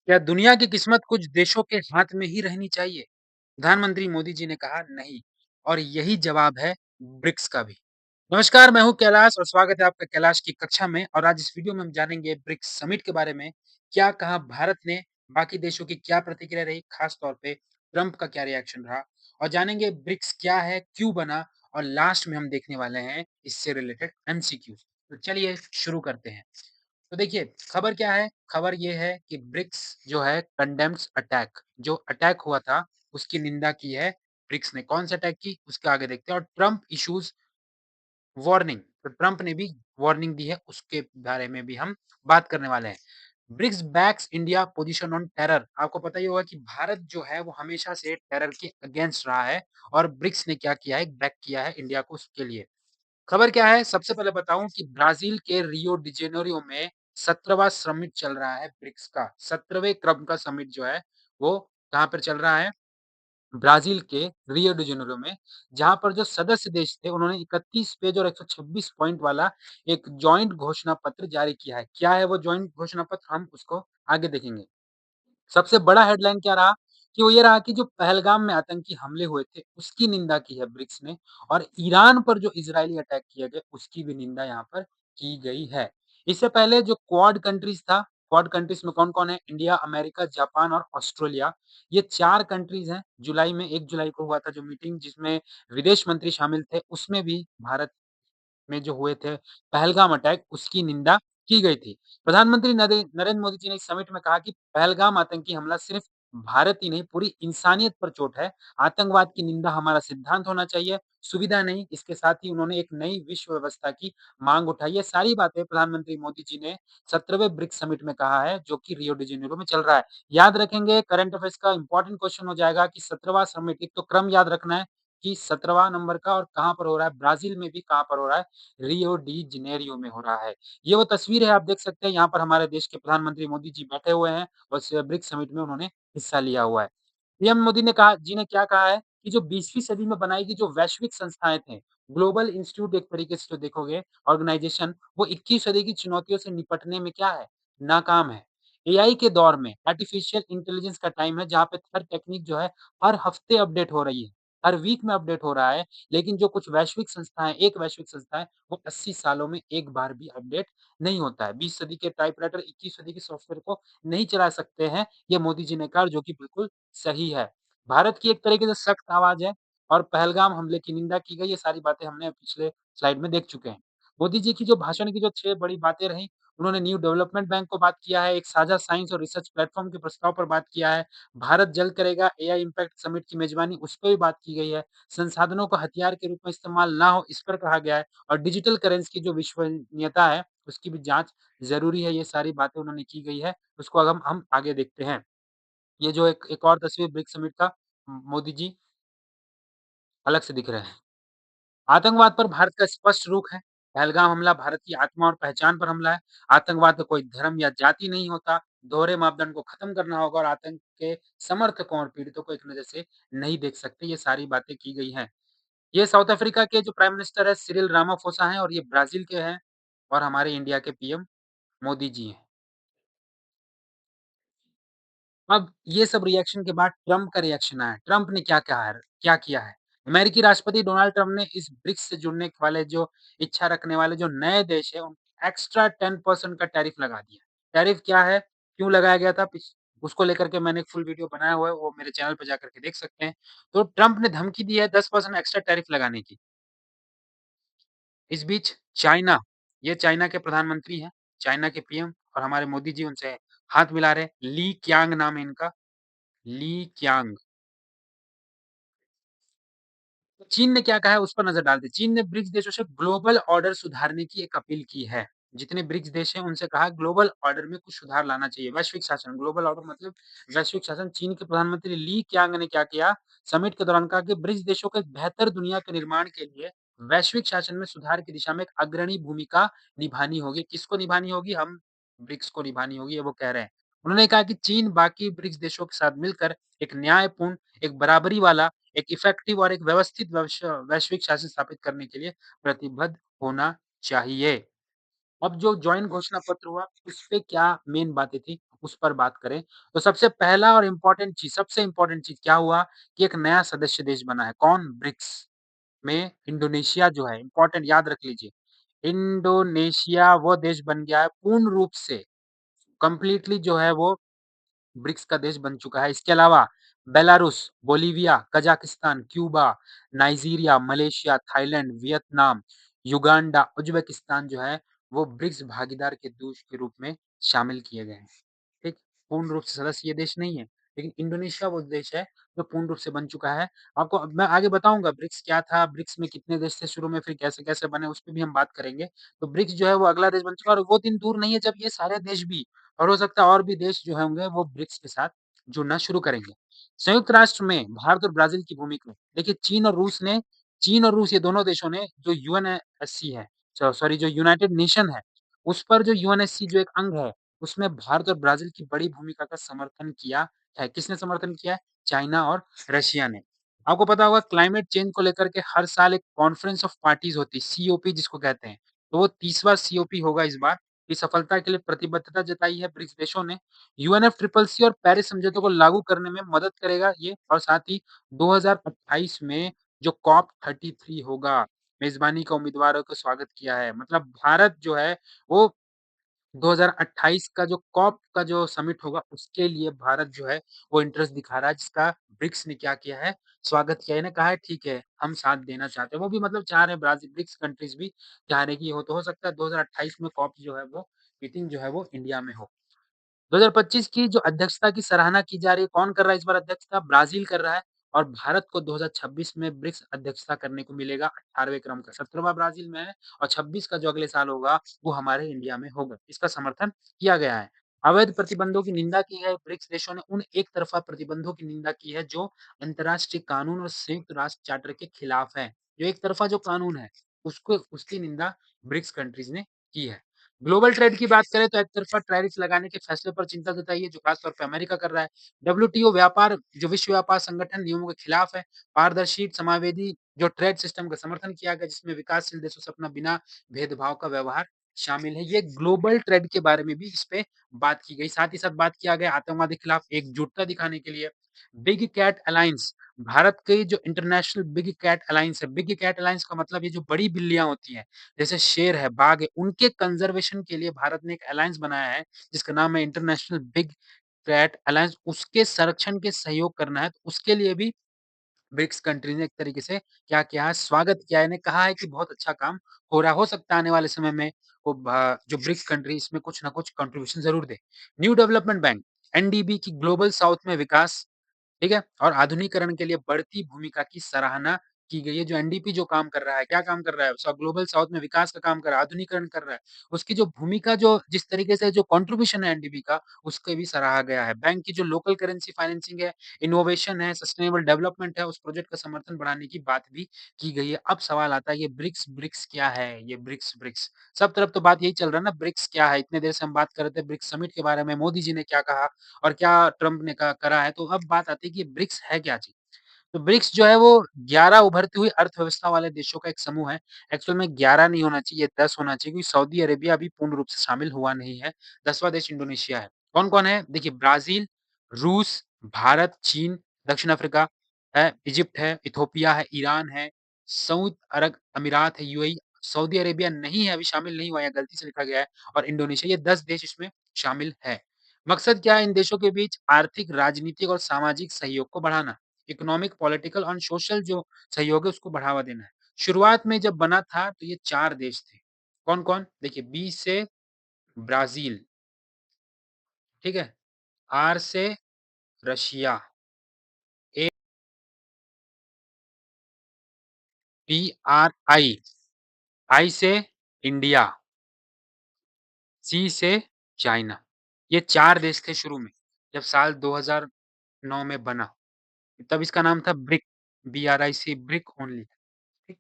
क्या दुनिया की किस्मत कुछ देशों के हाथ में ही रहनी चाहिए? प्रधानमंत्री मोदी जी ने कहा नहीं और यही जवाब है ब्रिक्स का भी। नमस्कार, मैं हूँ कैलाश और स्वागत है आपका कैलाश की कक्षा में और आज इस वीडियो में हम जानेंगे ब्रिक्स समिट के बारे में। क्या कहा भारत ने, बाकी देशों की क्या प्रतिक्रिया रही, खास तौर पे ट्रंप का क्या रिएक्शन रहा और जानेंगे ब्रिक्स क्या है, क्यों बना और लास्ट में हम देखने वाले हैं इससे रिलेटेड एमसीक्यूज़। तो चलिए शुरू करते हैं। तो देखिए, खबर क्या है? खबर ये है कि ब्रिक्स जो है कंडेम्स अटैक, जो अटैक हुआ था, उसकी निंदा की है ब्रिक्स ने। कौन सा अटैक की? उसके आगे देखते हैं और ट्रम्प इश्यूज़ वार्निंग, तो ट्रम्प ने भी वार्निंग दी है, उसके बारे में भी हम बात करने वाले हैं। BRICS backs India position on terror. आपको पता ही होगा कि भारत जो है, वो हमेशा से टेरर के अगेंस्ट रहा है और ब्रिक्स ने क्या किया है, बैक किया है इंडिया को उसके लिए। खबर क्या है? सबसे पहले बताऊँ कि ब्राज़ील के रियो डी जेनेरियो में 17वाँ समिट चल रहा है ब्रिक्स का। 17वें क्रम का समिट जो है, वो कहाँ पर चल रहा है? ब्राज़ील के रियो डी जेनेरियो में, जहाँ पर जो सदस्य देश थे, उन्होंने 31 पेज और 126 पॉइंट वाला एक जॉइंट घोषणा पत्र जारी किया है। क्या है वो जॉइंट घोषणा पत्र? हम उसको आगे देखेंगे। सबसे बड़ा हेडलाइन क्या रहा कि वो ये रहा कि जो पहलगाम में आतंकी हमले हुए थे, उसकी निंदा की है ब्रिक्स ने और ईरान पर जो इज़राइली अटैक किए गए, उसकी भी निंदा यहाँ पर की गई है। इससे पहले जो क्वाड कंट्रीज़ था, क्वाड कंट्रीज़ में कौन-कौन है? इंडिया, अमेरिका, जापान और ऑस्ट्रेलिया। ये 4 कंट्रीज़ हैं। जुलाई में 1 जुलाई को हुआ था जो मीटिंग जिसमें विदेश मंत्री शामिल थे, उसमें भी भारत में जो हुए थे पहलगाम अटैक, उसकी निंदा की गई थी। प्रधानमंत्री नरेंद्र मोदी जी ने इस समिट में कहा कि पहलगाम आतंकी हमला सिर्फ भारत ही नहीं, पूरी इंसानियत पर चोट है। आतंकवाद की निंदा हमारा सिद्धांत होना चाहिए, सुविधा नहीं। इसके साथ ही उन्होंने एक नई विश्व व्यवस्था की माँग उठाई। ये सारी बातें प्रधानमंत्री मोदी जी ने 17वें ब्रिक्स समिट में कहा है, जो कि रियो डी जेनेरो में चल रहा है। याद रखेंगे, करंट अफेयर्स का इम्पोर्टेंट क्वेश्चन हो जाएगा कि 17वाँ समिट, एक तो क्रम याद रखना है कि 17वाँ नंबर का और कहाँ पर हो रहा है, ब्राज़ील में भी कहाँ पर हो रहा है, रियो डी जेनेरियो में हो रहा है। ये वो तस्वीर है, आप देख सकते हैं यहाँ पर हमारे देश के प्रधानमंत्री मोदी जी बैठे हुए हैं और स ब्रिक्स समिट में उन्होंने हिस्सा लिया हुआ है। पीएम मोदी ने कहा जी ने क्या कहा है कि जो 20वीं सदी में बनाई गई जो वैश्विक संस्थाएँ थे, ग्लोबल इंस्टीट्यूट एक तरीके से जो देखोगे ऑर्गनाइज़ेशन, वो 21वीं सदी की चुनौतियों से निपटने में क्या है, नाकाम है। एआई के दौर में आर्टिफिशियल इंटेलिजेंस का टाइम है, जहाँ पे हर टेक्निक जो है, हर हफ्ते अपडेट हो रही है, हर वीक में अपडेट हो रहा है। लेकिन जो कुछ वैश्विक संस्थाएँ, एक वैश्विक संस्था है, वो 80 सालों में एक बार भी अपडेट नहीं होता है। 20 सदी के टाइपराइटर 21 सदी के सॉफ्टवेयर को नहीं चला सकते हैं, ये मोदी जी ने कहा जो कि बिल्कुल सही है। भारत की एक तरीके से सख्त आवाज़ है और पहलगाम हमले की निंदा की गई, ये सारी बातें हमने पिछले स्लाइड में देख चुके हैं। मोदी जी की जो भाषण की जो 6 बड़ी बातें रहीं, उन्होंने न्यू डेवलपमेंट बैंक को बात किया है, एक साझा साइंस और रिसर्च प्लेटफ़ॉर्म के प्रस्ताव पर बात किया है, भारत जल्द करेगा एआई इम्पैक्ट समिट की मेज़बानी, उस पे भी बात की गई है। संसाधनों को हथियार के रूप में इस्तेमाल ना हो, इस पर कहा गया है और डिजिटल करेंसी की जो विश्वसनीयता है, उसकी भी जाँच ज़रूरी है, ये सारी बातें उन्होंने की गई है। उसको अब हम आगे देखते हैं। ये जो एक एक और तस्वीर ब्रिक्स समिट का मोदी जी अलग से दिख रहे हैं। आतंकवाद पर भारत का स्पष्ट रुख है। पहलगाम हमला भारत की आत्मा और पहचान पर हमला है। आतंकवाद का कोई धर्म या जाति नहीं होता। दोहरे मापदंड को खत्म करना होगा और आतंक के समर्थकों और पीड़ितों को एक नज़र से नहीं देख सकते। ये सारी बातें की गई हैं। ये साउथ अफ्रीका के जो प्राइम मिनिस्टर है सिरिल रामाफोसा हैं और ये ब्राज़ील के हैं और हमारे इंडिया के पीएम मोदी जी हैं। अब ये सब रिएक्शन के बाद ट्रम्प का रिएक्शन आया। ट्रम्प ने क्या किया है? अमेरिकी राष्ट्रपति डोनाल्ड ट्रम्प ने इस ब्रिक्स से जुड़ने वाले जो इच्छा रखने वाले जो नए देश हैं, उन एक्स्ट्रा 10% का टैरिफ लगा दिया। टैरिफ क्या है? क्यों लगाया गया था? उसको लेकर के मैंने एक फुल वीडियो बनाया हुआ है, वो मेरे चैनल पे जाकर के देख सकते हैं। तो ट्रम्प ने धमकी दी है 10% एक्स्ट्रा टैरिफ लगाने की। इस बीच चाइना, ये चाइना के प्रधानमंत्री हैं, चाइना के पीएम और हमारे मोदी जी उनसे हाथ मिला रहे हैं। ली qiang नाम है इनका, ली qiang। तो चीन ने क्या कहा है उस पर नज़र डालते हैं। चीन ने ब्रिक्स देशों से ग्लोबल ऑर्डर सुधारने की एक अपील की है। जितने ब्रिक्स देश हैं उनसे कहा ग्लोबल ऑर्डर में कुछ सुधार लाना चाहिए। वैश्विक शासन, ग्लोबल ऑर्डर मतलब वैश्विक शासन। चीन के प्रधानमंत्री ली qiang ने क्या किया, समिट के दौरान कहा कि ब्रिक्स देशों को एक बेहतर दुनिया के निर्माण के लिए वैश्विक शासन में सुधार की दिशा में एक अग्रणी भूमिका निभानी होगी। किसको निभानी होगी? हम ब्रिक्स को निभानी होगी, ये वो कह रहे हैं। उन्होंने कहा कि चीन बाकी ब्रिक्स देशों के साथ मिलकर एक न्यायपूर्ण, एक बराबरी वाला, एक इफेक्टिव और एक व्यवस्थित वैश्विक शासन स्थापित करने के लिए प्रतिबद्ध होना चाहिए। अब जो जॉइंट घोषणा पत्र हुआ, उसपे क्या मेन बातें थी, उस पर बात करें, तो सबसे पहला और इम्पोर्टेंट चीज़ सबसे इम्पोर्टेंट चीज़ क्या हुआ कि एक नया सदस्य देश बना है, कौन? ब्रिक्स में इंडोनेशिया जो है, इम्पोर्टेंट याद रख लीजिए। इंडोनेशिया वो देश बन गया है पूर्ण रूप से, कंप्लीटली जो है वो ब्रिक्स का देश बन चुका है। इसके अलावा Belarus, Bolivia, Kazakhstan, Cuba, Nigeria, Malaysia, Thailand, Vietnam, Uganda, Uzbekistan जो है, वो ब्रिक्स भागीदार के देश के रूप में शामिल किए गए हैं। ठीक? पूर्ण रूप से सदस्य ये देश नहीं है, लेकिन इंडोनेशिया वो देश है जो पूर्ण रूप से बन चुका है। आपको अब मैं आगे बताऊँगा ब्रिक्स क्या था, ब्रिक्स में कितने देश थे शुरू में, फिर कैसे-कैसे बने, उसपे भी हम बात करेंगे। तो ब्रिक्स जो है वो अगला देश बन चुका है और वो दिन दूर नहीं है जब ये सारे देश भी और हो सकता है और भी देश जो होंगे वो ब्रिक्स के साथ जुड़ना शुरू करेंगे। संयुक्त राष्ट्र में भारत और ब्राज़ील की भूमिका, देखिए चीन और रूस ये दोनों देशों ने जो यूएनएससी है, सॉरी जो यूनाइटेड नेशन है, उस पर जो यूएनएससी जो एक अंग है, उसमें भारत और ब्राज़ील की बड़ी भूमिका का समर्थन किया है। किसने समर्थन किया है? चाइना और रशिया ने। आपको पता होगा क्लाइमेट चेंज को लेकर के हर साल एक कॉन्फ्रेंस ऑफ पार्टीज़ होती है, सीओपी जिसको कहते हैं। तो वो 30वां सीओपी होगा इस बार। इस सफलता के लिए प्रतिबद्धता जताई है ब्रिक्स देशों ने। यूएनएफसीसीसी और पेरिस समझौते को लागू करने में मदद करेगा ये और साथ ही 2028 में जो कॉप 33 होगा, मेज़बानी का उम्मीदवारों का स्वागत किया है। मतलब भारत जो है वो 2028 का जो कॉप का जो समिट होगा, उसके लिए भारत जो है वो इंटरेस्ट दिखा रहा है, जिसका ब्रिक्स ने क्या किया है, स्वागत किया है। इन्हें कहा है ठीक है, हम साथ देना चाहते हैं। वो भी मतलब चाह रहे हैं ब्राज़ील ब्रिक्स कंट्रीज़ भी चाह रहे हैं कि ये हो तो हो सकता है 2028 में कॉप जो है वो मीटिंग जो है वो इंडिया में हो। 2025 की जो अध्यक्षता की सराहना की जा रही है, कौन कर रहा है इस बार अध्यक्षता? ब्राज़ील कर रहा है और भारत को 2026 में ब्रिक्स अध्यक्षता करने को मिलेगा 18वें क्रम का। 17वां ब्राज़ील में है और 26 का जो अगले साल होगा, वो हमारे इंडिया में होगा। इसका समर्थन किया गया है। अवैध प्रतिबंधों की निंदा की है, ब्रिक्स देशों ने उन एक तरफ़ा प्रतिबंधों की निंदा की है, जो अंतर्राष्ट्रीय कानून और संयुक्त राष्ट्र चार्टर के खिलाफ है। जो एक तरफ़ा जो कानून है, उसको उसकी निंदा ब्रिक्स कंट्रीज़ ने की है। ग्लोबल ट्रेड की बात करें तो एक तरफ़ा टैरिफ लगाने के फैसले पर चिंता जताई है, जो खास तौर पे अमेरिका कर रहा है। डब्ल्यूटीओ व्यापार जो विश्व व्यापार संगठन नियमों के खिलाफ है। पारदर्शी, समावेदी जो ट्रेड सिस्टम का समर्थन किया गया, जिसमें विकासशील देशों से अपना बिना भेदभाव का व्यवहार शामिल है। ये ग्लोबल ट्रेड के बारे में भी इस पे बात की गई। साथ ही साथ बात किया गया आतंकवाद के खिलाफ एकजुटता दिखाने के लिए। बिग कैट अलायंस, भारत की जो इंटरनेशनल बिग कैट अलायंस है, बिग कैट अलायंस का मतलब ये जो बड़ी बिल्लियाँ होती हैं, जैसे शेर है, बाघ है, उनके कंज़र्वेशन के लिए भारत ने एक अलायंस बनाया है, जिसका नाम है इंटरनेशनल बिग कैट अलायंस। उसके संरक्षण के सहयोग करना है, तो उसके लिए भी ब्रिक्स कंट्री ने एक तरीके से क्या किया है, स्वागत किया है। इन्हें कहा है कि बहुत अच्छा काम हो रहा है। हो सकता है आने वाले समय में वो जो ब्रिक्स कंट्री इसमें कुछ ना कुछ कंट्रीब्यूशन ज़रूर दे। न्यू डेवलपमेंट बैंक, एनडीबी की ग्लोबल साउथ में विकास, ठीक है? और आधुनिकीकरण के लिए बढ़ती भूमिका की सराहना की गई है। जो एनडीपी जो काम कर रहा है, क्या काम कर रहा है? ग्लोबल साउथ में विकास का काम कर रहा है, आधुनिकीकरण कर रहा है। उसकी जो भूमिका जो जिस तरीके से जो कंट्रीब्यूशन है एनडीपी का, उसको भी सराहा गया है। बैंक की जो लोकल करेंसी फाइनेंसिंग है, इनोवेशन है, सस्टेनेबल डेवलपमेंट है, उस प्रोजेक्ट का समर्थन बढ़ाने की बात भी की गई है। अब सवाल आता है ये ब्रिक्स क्या है? ये ब्रिक्स। सब तरफ तो बात यही चल रहा है ना ब्रिक्स क्या है? इतने देर से हम बात कर रहे थे ब्रिक्स समिट के बारे में, मोदी जी ने क्या कहा और क्या ट्रम्प ने करा है। तो अब बात आती है कि ब्रिक्स है क्या चीज़? तो ब्रिक्स जो है वो 11 उभरती हुई अर्थव्यवस्था वाले देशों का एक समूह है। एक्चुअल में 11 नहीं होना चाहिए, 10 होना चाहिए क्योंकि सऊदी अरेबिया अभी पूर्ण रूप से शामिल हुआ नहीं है। 10वां देश इंडोनेशिया है। कौन-कौन है? देखिए ब्राज़ील, रूस, भारत, चीन, दक्षिण अफ्रीका है, इजिप्ट है, इथियोपिया है, ईरान है, संयुक्त अरब अमीरात है, यूएई, सऊदी अरेबिया नहीं है, अभी शामिल नहीं हुआ है, गलती से लिखा गया है और इंडोनेशिया, ये 10 देश इसमें शामिल है। मकसद क्या है इन देशों के बीच? आर्थिक, राजनीतिक और सामाजिक सहयोग को बढ़ाना। इकोनॉमिक, पॉलिटिकल और सोशल जो सहयोग है उसको बढ़ावा देना है। शुरुआत में जब बना था तो ये 4 देश थे। कौन-कौन? देखिए बी से ब्राज़ील, ठीक है? आर से Russia, A P R I, I से इंडिया, सी से चाइना। ये 4 देश थे शुरू में, जब साल 2009 में बना। तब इसका नाम था ब्रिक, BRIC ब्रिक ओनली, ठीक?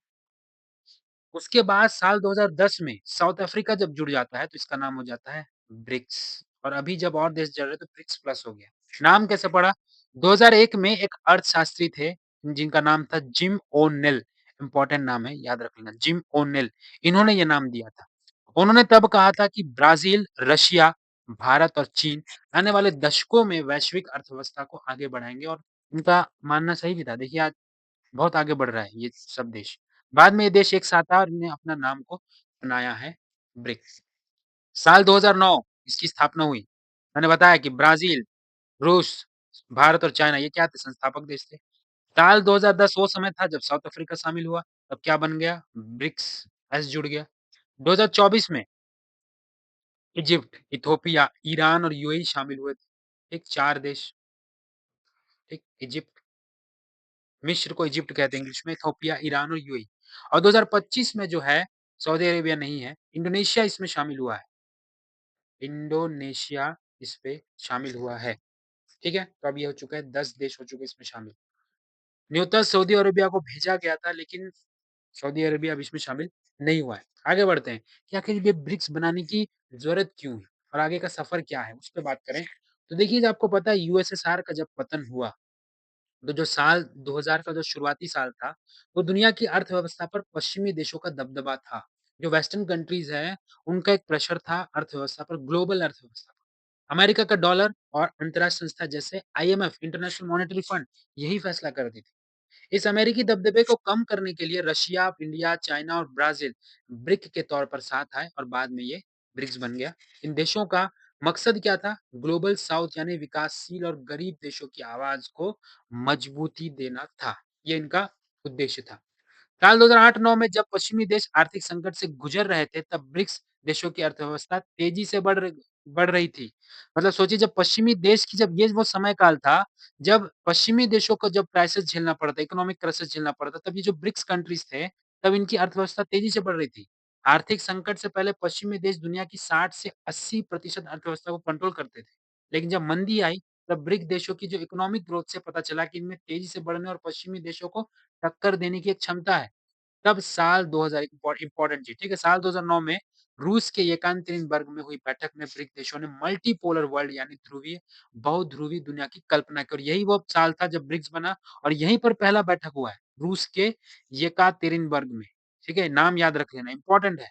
उसके बाद साल 2010 में साउथ अफ्रीका जब जुड़ जाता है तो इसका नाम हो जाता है ब्रिक्स और अभी जब और देश जुड़ रहे हैं तो ब्रिक्स प्लस हो गया। नाम कैसे पड़ा? 2001 में एक अर्थशास्त्री थे जिनका नाम था जिम ओ'नेल, इम्पोर्टेंट नाम है याद रख लेना जिम ओ'नेल, इन्होंने ये नाम दिया था। उन्होंने तब कहा था कि ब्राज़ील, रशिया, भारत और चीन आने वाले दशकों में वैश्विक अर्थव्यवस्था को आगे बढ़ाएँगे और उनका मानना सही भी था। देखिए आज बहुत आगे बढ़ रहा है ये सब देश। बाद में ये देश एक साथ आए और इन्हें अपना नाम को बनाया है ब्रिक्स। साल 2009 इसकी स्थापना हुई। मैंने बताया कि ब्राज़ील, रूस, भारत और चाइना ये क्या थे? संस्थापक देश थे। साल 2010 वो समय था जब साउथ अफ्रीका शामिल हुआ, तब क्या बन गया? ब्रिक्स एस जुड़ गया। 2024 में इजिप्ट, इथियोपिया, ईरान और यूएई शामिल हुए थे। ठीक 4 देश, ठीक इजिप्ट, मिस्र को इजिप्ट कहते हैं इंग्लिश में, इथियोपिया, ईरान और यूएई। और 2025 में जो है सऊदी अरेबिया नहीं है, इंडोनेशिया इसमें शामिल हुआ है। इंडोनेशिया इस पे शामिल हुआ है, ठीक है? तो अब ये हो चुका है 10 देश हो चुके हैं इसमें शामिल। न्योता सऊदी अरेबिया को भेजा गया था लेकिन सऊदी अरेबिया अब इसमें शामिल नहीं हुआ है। आगे बढ़ते हैं कि आखिर ये ब्रिक्स बनाने की ज़रूरत क्यों है? और आगे का सफ़र क्या है? उस पे बात करें, तो देखिए आपको पता है यूएसएसआर का जब पतन हुआ, तो जो साल 2000 का जो शुरुआती साल था, वो दुनिया की अर्थव्यवस्था पर पश्चिमी देशों का दबदबा था। जो वेस्टर्न कंट्रीज़ हैं, उनका एक प्रेशर था अर्थव्यवस्था पर, ग्लोबल अर्थव्यवस्था पर। अमेरिका का डॉलर और अंतर्राष्ट्रीय संस्था जैसे आईएमएफ, इंटरनेशनल मॉनेटरी फंड, यही फैसला कर रही थी। इस अमेरिकी दबदबे को कम करने के लिए रशिया, इंडिया, चाइना और ब्राज़ील ब्रिक के तौर पर साथ आए और बाद में ये ब्रिक्स बन गया। इन देशों का मकसद क्या था? ग्लोबल साउथ यानी विकासशील और गरीब देशों की आवाज़ को मजबूती देना था। ये इनका उद्देश्य था। साल 2008-9 में जब पश्चिमी देश आर्थिक संकट से गुजर रहे थे, तब ब्रिक्स देशों की अर्थव्यवस्था तेजी से बढ़ रही थी। मतलब सोचिए जब पश्चिमी देश की जब ये वो समय काल था, जब पश्चिमी देशों को जब क्राइसिस झेलना पड़ा था, इकोनॉमिक क्राइसिस झेलना पड़ा था, तब ये जो ब्रिक्स कंट्रीज़ थे, तब इनकी अर्थव्यवस्था तेजी से बढ़ रही थी। आर्थिक संकट से पहले पश्चिमी देश दुनिया की 60 से 80% अर्थव्यवस्था को कंट्रोल करते थे। लेकिन जब मंदी आई, तब ब्रिक देशों की जो इकोनॉमिक ग्रोथ से पता चला कि इनमें तेजी से बढ़ने और पश्चिमी देशों को टक्कर देने की एक क्षमता है। तब साल 2000 इम्पोर्टेंट चीज़, ठीक है? साल 2009 में रूस के येकातेरिनबर्ग में हुई बैठक में ब्रिक देशों ने मल्टीपोलर वर्ल्ड यानी ध्रुवीय, बहुध्रुवी दुनिया की कल्पना की और यही वो साल था जब ब्रिक्स बना और यहीं पर पहला बैठक हुआ है, रूस के येकातेरिनबर्ग में, ठीक है? नाम याद रख लेना, इम्पोर्टेंट है।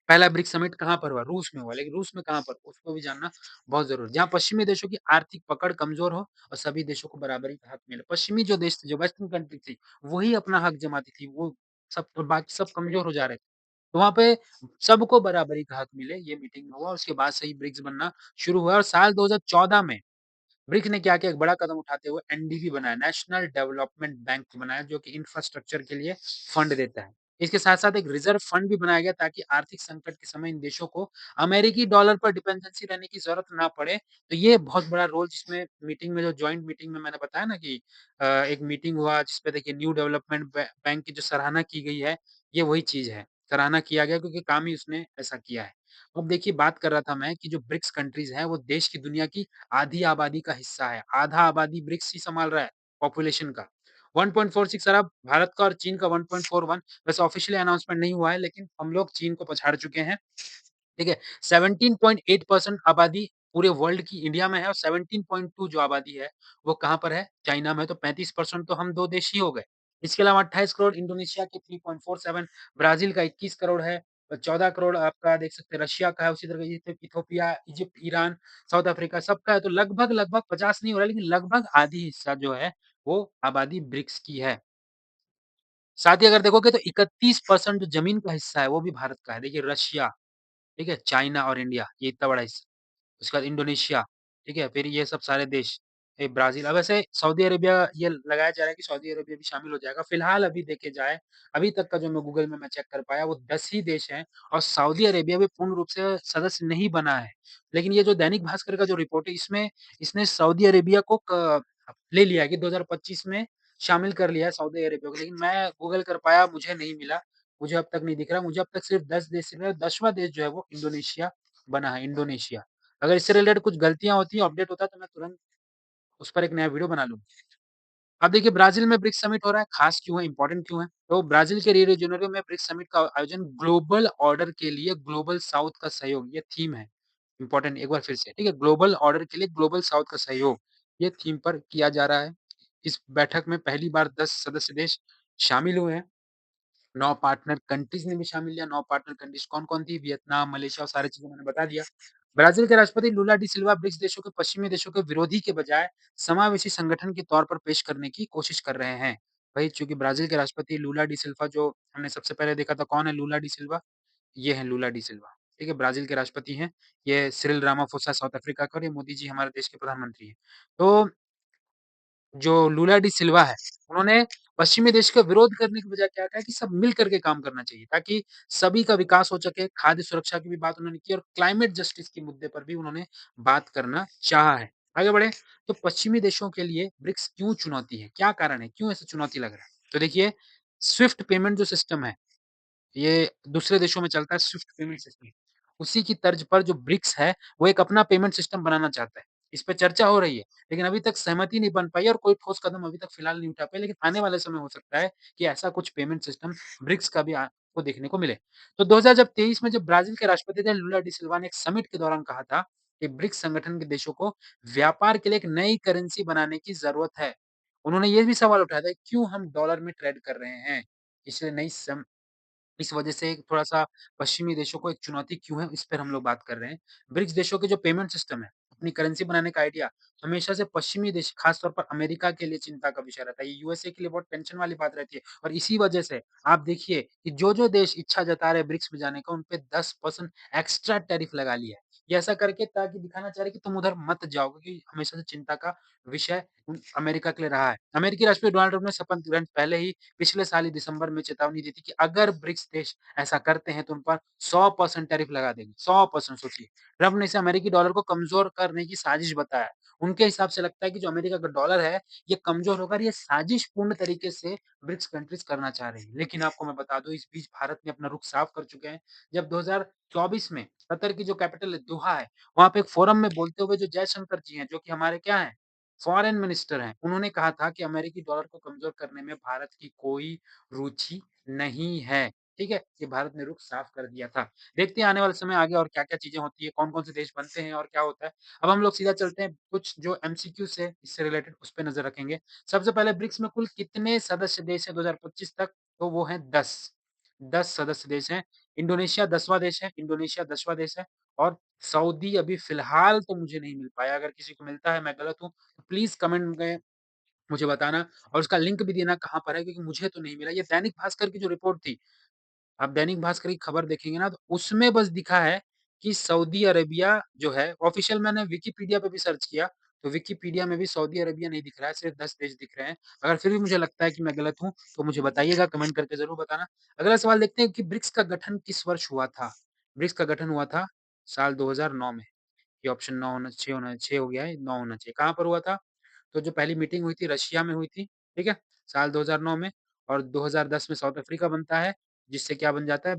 पहला ब्रिक्स समिट कहाँ पर हुआ? रूस में हुआ, लेकिन रूस में कहाँ पर? उसको भी जानना बहुत ज़रूरी है। जहाँ पश्चिमी देशों की आर्थिक पकड़ कमज़ोर हो और सभी देशों को बराबरी का हक मिले। पश्चिमी जो देश थे, जो वेस्टर्न कंट्री थी, वही अपना हक जमाती थी, वो सब तो बाकी सब कमज़ोर हो जा रहे थे। तो वहाँ पे सबको बराबरी का हक मिले, ये मीटिंग में हुआ, उसके बाद से ही ब्रिक्स बनना शुरू हुआ और साल 2014 में ब्रिक्स ने क्या किया, एक बड़ा कदम उठाते हुए एनडीबी बनाया, नेशनल डेवलपमेंट बैंक बनाया, जो कि इंफ्रास्ट्रक्चर के लिए फंड देता है। इसके साथ-साथ एक रिज़र्व फंड भी बनाया गया ताकि आर्थिक संकट के समय इन देशों को अमेरिकी डॉलर पर डिपेंडेंसी रहने की ज़रूरत ना पड़े। तो ये बहुत बड़ा रोल जिसमें मीटिंग में जो जॉइंट मीटिंग में मैंने बताया ना कि एक मीटिंग हुआ जिसपे देखिए न्यू डेवलपमेंट बैंक की जो सराहना की गई है, ये वही चीज़ है। सराहना किया गया क्योंकि काम ही उसने ऐसा किया है। अब देखिए बात कर रहा था मैं कि जो ब्रिक्स कंट्रीज़ हैं, वो देश की दुनिया की आधी आबादी का हिस्सा है। आधा आबादी ब्रिक्स ही सँभाल रहा है पॉपुलेशन का। 1.46 अरब भारत का और चीन का 1.41 वैसे ऑफ़िशियली अनाउंसमेंट नहीं हुआ है, लेकिन हम लोग चीन को पछाड़ चुके हैं। ठीक है? 17.8% आबादी पूरे वर्ल्ड की इंडिया में है और 17.2 जो आबादी है, वो कहाँ पर है? चाइना में, तो 35% तो हम 2 देश ही हो गए। इसके अलावा 28 करोड़ इंडोनेशिया के 3.47 ब्राज़ील का 21 करोड़ है और 14 करोड़ आपका देख सकते हैं रशिया का है, उसी तरह Ethiopia, Egypt, Iran, south Africa सबका है, तो लगभग 50 नहीं हो रहा है, लेकिन लगभग आधी हिस्सा जो है, वो आबादी ब्रिक्स की है। साथ ही अगर देखोगे तो 31% जो ज़मीन का हिस्सा है, वो भी भारत का है। देखिए रशिया, ठीक है? चाइना और इंडिया ये इतना बड़ा हिस्सा। उसके बाद इंडोनेशिया, ठीक है? फिर ये सब सारे देश, ये ब्राज़ील अब वैसे सऊदी अरेबिया ये लगाया जा रहा है कि सऊदी अरेबिया भी शामिल हो जाएगा। फिलहाल अभी देखे जाए, अभी तक का जो मैं गूगल में मैं चेक कर पाया वो 10 ही देश हैं और सऊदी अरेबिया भी पूर्ण रूप से सदस्य नहीं बना है। लेकिन ये जो दैनिक भास्कर का जो रिपोर्ट है इसमें इसने सऊदी अरेबिया को ले लिया है कि 2025 में शामिल कर लिया है सऊदी अरेबिया को। लेकिन मैं गूगल कर पाया मुझे नहीं मिला। मुझे अब तक नहीं दिख रहा। मुझे अब तक सिर्फ़ 10 देश दिख रहे हैं। 10वाँ देश जो है वो इंडोनेशिया बना है, इंडोनेशिया। अगर इससे रिलेटेड कुछ गलतियाँ होती हैं, अपडेट होता है तो मैं तुरंत उस पर एक नया वीडियो बना लूँगा। अब देखिए ब्राज़ील में ब्रिक्स समिट हो रहा है, ख़ास क्यों है, इम्पोर्टेंट क्यों है? तो ब्राज़ील के रियो डी जेनेरो में ब्रिक्स समिट का आयोजन ग्लोबल ऑर्डर के लिए ग्लोबल साउथ का सहयोग, ये थीम है। इम्पोर्टेंट एक बार फिर से, ठीक है? ग्लोबल ऑर्डर के लिए ग्लोबल साउथ का सहयोग, ये थीम पर किया जा रहा है। इस बैठक में पहली बार 10 सदस्य देश शामिल हुए हैं। 9 पार्टनर कंट्रीज़ ने भी शामिल लिया, 9 पार्टनर कंट्रीज़ कौन-कौन थी? वियतनाम, मलेशिया और सारी चीज़ें मैंने बता दिया। ब्राज़ील के राष्ट्रपति लुला डी सिल्वा ब्रिक्स देशों को पश्चिमी देशों के विरोधी के बजाय समावेशी संगठन के तौर पर पेश करने की कोशिश कर रहे हैं। वही चूँकि ब्राज़ील के राष्ट्रपति लुला डी सिल्वा जो हमने सबसे पहले देखा था, कौन है लुला डी सिल्वा? ये हैं लुला डी सिल्वा, ठीक है? ब्राज़ील के राष्ट्रपति हैं। ये सिरिल रामाफोसा साउथ अफ्रीका का और ये मोदी जी हमारे देश के प्रधानमंत्री हैं। तो जो लुला डी सिल्वा है, उन्होंने पश्चिमी देश का विरोध करने की बजाय क्या कहा कि सब मिल कर के काम करना चाहिए, ताकि सभी का विकास हो सके। खाद्य सुरक्षा की भी बात उन्होंने की और क्लाइमेट जस्टिस के मुद्दे पर भी उन्होंने बात करना चाहा है। आगे बढ़ें, तो पश्चिमी देशों के लिए ब्रिक्स क्यों चुनौती है? क्या कारण है? क्यों ऐसे चुनौती लग रहा है? तो देखिए, स्विफ्ट पेमेंट जो सिस्टम है, ये दूसरे देशों में चलता है स्विफ्ट पेमेंट सिस्टम। उसी की तर्ज पर जो ब्रिक्स है, वो एक अपना पेमेंट सिस्टम बनाना चाहता है। इस पे चर्चा हो रही है, लेकिन अभी तक सहमति नहीं बन पाई और कोई ठोस कदम अभी तक फिलहाल नहीं उठा पाए, लेकिन आने वाले समय हो सकता है कि ऐसा कुछ पेमेंट सिस्टम ब्रिक्स का भी आपको देखने को मिले। तो 2023 में जब ब्राज़ील के राष्ट्रपति थे लुला डी सिल्वा ने एक समिट के दौरान कहा था कि ब्रिक्स संगठन के देशों को व्यापार के लिए एक नई करेंसी बनाने की ज़रूरत है। उन्होंने ये भी सवाल उठाया था, क्यों हम डॉलर में ट्रेड कर रहे हैं? इसलिए नई सम इस वजह से थोड़ा-सा पश्चिमी देशों को एक चुनौती क्यों है, इस पर हम लोग बात कर रहे हैं। ब्रिक्स देशों के जो पेमेंट सिस्टम है, अपनी करेंसी बनाने का आइडिया हमेशा से पश्चिमी देश, खास तौर पर अमेरिका के लिए चिंता का विषय रहता है। ये यूएसए के लिए बहुत टेंशन वाली बात रहती है और इसी वजह से आप देखिए कि जो-जो देश इच्छा जता रहे हैं ब्रिक्स में जाने का, उन पे 10% एक्स्ट्रा टैरिफ लगा लिया है। ये ऐसा करके ताकि दिखाना चाह रहे हैं कि तुम उधर मत जाओ, क्योंकि हमेशा से चिंता का विषय अमेरिका के लिए रहा है। अमेरिकी राष्ट्रपति डोनाल्ड ट्रंप ने शपथ ग्रहण पहले ही पिछले साल ही दिसंबर में चेतावनी दी थी कि अगर ब्रिक्स देश ऐसा करते हैं तो उन पर 100% टैरिफ लगा देंगे, 100% सोचिए। ट्रंप ने इसे अमेरिकी डॉलर को कमज़ोर करने की साजिश बताया। उनके हिसाब से लगता है कि जो अमेरिका का डॉलर है, ये कमज़ोर होकर ये साजिश पूर्ण तरीके से ब्रिक्स कंट्रीज़ करना चाह रही हैं। लेकिन आपको मैं बता दूँ, इस बीच भारत ने अपना रुख साफ कर चुके हैं। जब 2024 में कतर की जो कैपिटल है दोहा है, वहाँ पे एक फोरम में बोलते हुए जो जयशंकर जी हैं, जो कि हमारे क्या हैं? फॉरेन मिनिस्टर हैं। उन्होंने कहा था कि अमेरिकी डॉलर को कमज़ोर करने में भारत की कोई रुचि नहीं है। ठीक है? ये भारत ने रुख साफ कर दिया था। देखते हैं आने वाले समय आगे और क्या-क्या चीज़ें होती हैं, कौन-कौन से देश बनते हैं और क्या होता है। अब हम लोग सीधा चलते हैं कुछ जो एमसीक्यूज़ है इससे रिलेटेड उस पे नज़र रखेंगे। सबसे पहले ब्रिक्स में कुल कितने सदस्य देश हैं 2025 तक? तो वो हैं 10। 10 सदस्य देश हैं। इंडोनेशिया 10वाँ देश है और सऊदी अभी फ़िलहाल तो मुझे नहीं मिल पाया। अगर किसी को मिलता है, मैं गलत हूँ, तो प्लीज़ कमेंट में मुझे बताना और उसका लिंक भी देना कहाँ पर है, क्योंकि मुझे तो नहीं मिला। ये दैनिक भास्कर की जो रिपोर्ट थी, आप दैनिक भास्कर की खबर देखेंगे ना, तो उसमें बस दिखा है कि सऊदी अरेबिया जो है ऑफ़िशियल, मैंने विकिपीडिया पे भी सर्च किया, तो विकिपीडिया में भी सऊदी अरेबिया नहीं दिख रहा है, सिर्फ़ 10 देश दिख रहे हैं। अगर फिर भी मुझे लगता है कि मैं गलत हूँ, तो मुझे बताइएगा, कमेंट करके ज़रूर बताना। अगला सवाल देखते हैं कि ब्रिक्स का गठन किस वर्ष हुआ था? ब्रिक्स का गठन हुआ था साल 2009 में। ये ऑप्शन 9 होना 6 हो गया है, 9 होना चाहिए। कहाँ पर हुआ था? तो जो पहली मीटिंग हुई थी रशिया में हुई थी, ठीक है? साल 2009 में और 2010 में साउथ अफ्रीका बनता है, जिससे क्या बन जाता है?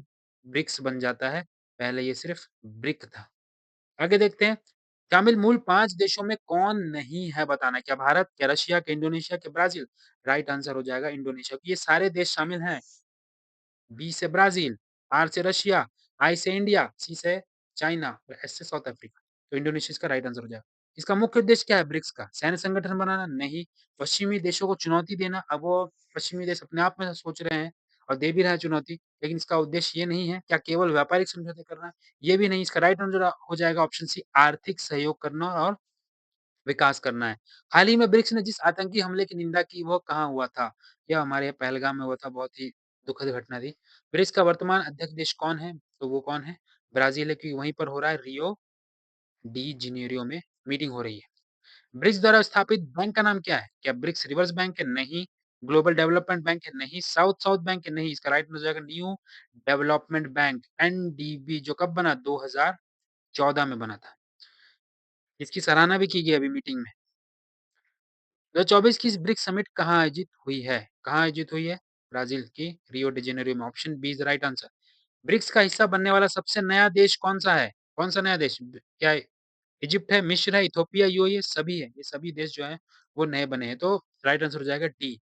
ब्रिक्स बन जाता है। पहले ये सिर्फ़ ब्रिक था। आगे देखते हैं, शामिल मूल 5 देशों में कौन नहीं है बताना है। क्या भारत, क्या रशिया, क्या इंडोनेशिया, क्या ब्राज़ील? राइट आंसर हो जाएगा इंडोनेशिया। ये सारे देश शामिल हैं। बी से ब्राज़ील, आर से रशिया, आई से इंडिया, सी से चाइना और एस से साउथ अफ्रीका। तो इंडोनेशिया इसका राइट आंसर हो जाएगा। इसका मुख्य उद्देश्य क्या है ब्रिक्स का? सैन्य संगठन बनाना? नहीं। पश्चिमी देशों को चुनौती देना? अब वो पश्चिमी देश अपने आप में सोच रहे हैं और दे भी रहे हैं चुनौती, लेकिन इसका उद्देश्य ये नहीं है। क्या केवल व्यापारिक समझौते करना? ये भी नहीं। इसका राइट आंसर हो जाएगा ऑप्शन सी, आर्थिक सहयोग करना और विकास करना है। हाल ही में ब्रिक्स ने जिस आतंकी हमले की निंदा की, वो कहाँ हुआ था? यह हमारे पहलगाम में हुआ था, बहुत ही दुखद घटना थी। ब्रिक्स का वर्तमान अध्यक्ष देश कौन है? तो वो कौन है? ब्राज़ील है, क्योंकि वहीं पर हो रहा है रियो डी जेनेरियो में मीटिंग हो रही है। ब्रिक्स द्वारा स्थापित बैंक का नाम क्या है? क्या ब्रिक्स रिवर्स बैंक है? नहीं। ग्लोबल डेवलपमेंट बैंक है? नहीं। साउथ साउथ बैंक है? नहीं। इसका राइट आंसर हो जाएगा न्यू डेवलपमेंट बैंक, एनडीबी, जो कब बना? 2014 में बना था। इसकी सराहना भी की गई अभी मीटिंग में। 2024 की इस ब्रिक्स समिट कहाँ आयोजित हुई है? कहाँ आयोजित हुई है? ब्राज़ील की रियो डी जेनेरियो में। Option B is the right answer. BRICS का हिस्सा बनने वाला सबसे नया देश कौन-सा है? कौन-सा नया देश? क्या इजिप्ट है, मिस्र है, इथियोपिया, यूएई सभी है। ये सभी देश जो हैं, वो नए बने हैं, तो राइट आंसर हो जाएगा डी।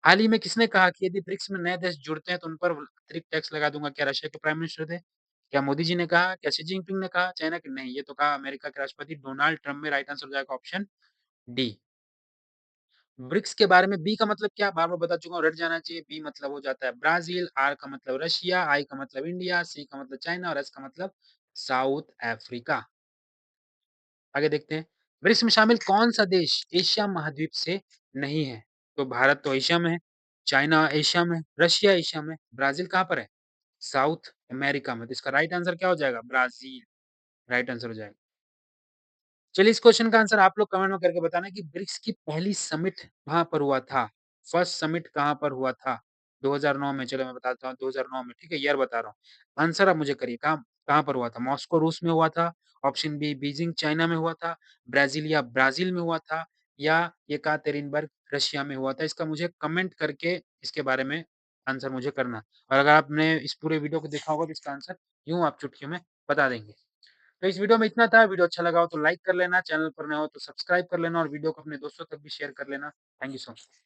हाल ही में किसने कहा कि यदि ब्रिक्स में नए देश जुड़ते हैं, तो उन पर अतिरिक्त टैक्स लगा दूँगा? क्या रशिया के प्राइम मिनिस्टर थे? क्या मोदी जी ने कहा? क्या शी जिनपिंग ने कहा? चाइना के? नहीं, ये तो कहा अमेरिका के राष्ट्रपति डोनाल्ड ट्रम्प में। राइट आंसर हो जाएगा ऑप्शन डी। ब्रिक्स के बारे में बी का मतलब क्या? बार-बार बता चुका हूँ, रट जाना चाहिए। बी मतलब हो जाता है ब्राज़ील, आर का मतलब रशिया, आई का मतलब इंडिया, सी का मतलब चाइना और एस का मतलब साउथ अफ्रीका। आगे देखते हैं, ब्रिक्स में शामिल कौन-सा देश एशिया महाद्वीप से नहीं है? तो भारत तो एशिया में है, चाइना एशिया में है, रशिया एशिया में है, ब्राज़ील कहाँ पर है? साउथ अमेरिका में। तो इसका राइट आंसर क्या हो जाएगा? ब्राज़ील, राइट आंसर हो जाएगा। चलिए इस क्वेश्चन का आंसर आप लोग कमेंट में करके बताना कि ब्रिक्स की पहली समिट कहाँ पर हुआ था? फर्स्ट समिट कहाँ पर हुआ था? 2009 में, चलो मैं बताता हूँ 2009 में, ठीक है? ईयर बता रहा हूँ। आंसर आप मुझे करिए कहाँ कहाँ पर हुआ था? मॉस्को रूस में हुआ था, ऑप्शन बी बीजिंग चाइना में हुआ था, ब्राज़ीलिया ब्राज़ील में हुआ था या येकातेरिनबर्ग रशिया में हुआ था? इसका मुझे कमेंट करके इसके बारे में आंसर मुझे करना। और अगर आपने इस पूरे वीडियो को देखा होगा तो इसका आंसर यूँ आप चुटकियों में बता देंगे। तो इस वीडियो में इतना था। वीडियो अच्छा लगा हो तो लाइक कर लेना, चैनल पर नए हो तो सब्सक्राइब कर लेना और वीडियो को अपने दोस्तों तक भी शेयर कर लेना। Thank you so much.